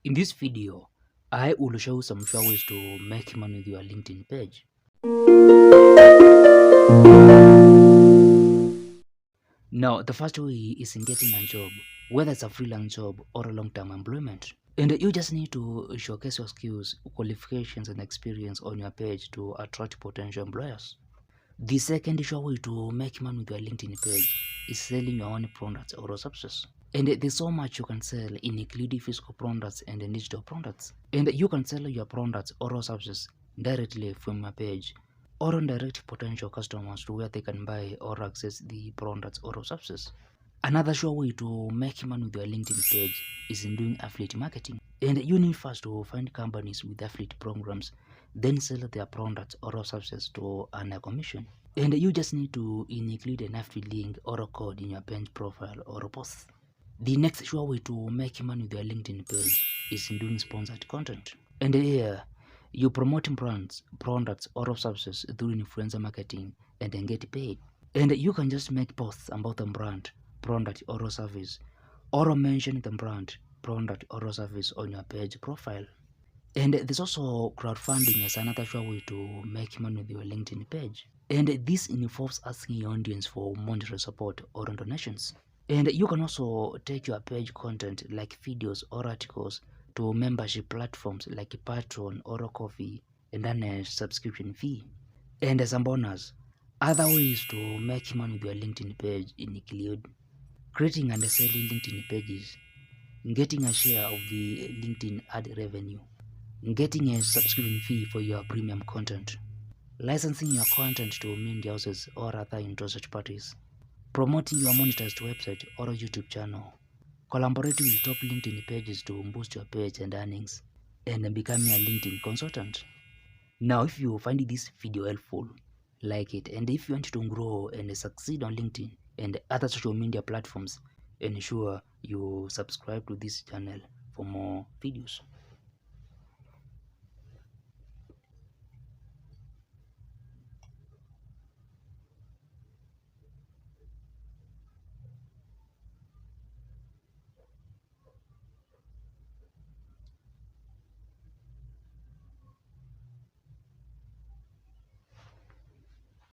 In this video, I will show some sure ways to make money with your LinkedIn page. Now, the first way is in getting a job, whether it's a freelance job or a long-term employment. And you just need to showcase your skills, qualifications, and experience on your page to attract potential employers. The second sure way to make money with your LinkedIn page is selling your own products or services. And there's so much you can sell, including physical products and digital products. And you can sell your products or services directly from your page or on direct potential customers to where they can buy or access the products or services. Another sure way to make money with your LinkedIn page is in doing affiliate marketing. And you need first to find companies with affiliate programs, then sell their products or services to earn a commission. And you just need to include an affiliate link or a code in your page profile or post. The next sure way to make money with your LinkedIn page is in doing sponsored content. And here, you promoting brands, products, or services through influencer marketing and then get paid. And you can just make posts about the brand, product, or service, or mention the brand, product, or service on your page profile. And there's also crowdfunding as another sure way to make money with your LinkedIn page. And this involves asking your audience for monetary support or donations. And you can also take your page content like videos or articles to membership platforms like Patreon or Coffee and then a subscription fee. And as a bonus, other ways to make money with your LinkedIn page include creating and selling LinkedIn pages, getting a share of the LinkedIn ad revenue, getting a subscription fee for your premium content, licensing your content to media houses or other interested parties, promoting your monetized website or YouTube channel, collaborating with top LinkedIn pages to boost your page and earnings, and becoming a LinkedIn consultant. Now, if you find this video helpful, like it, and if you want to grow and succeed on LinkedIn and other social media platforms, ensure you subscribe to this channel for more videos.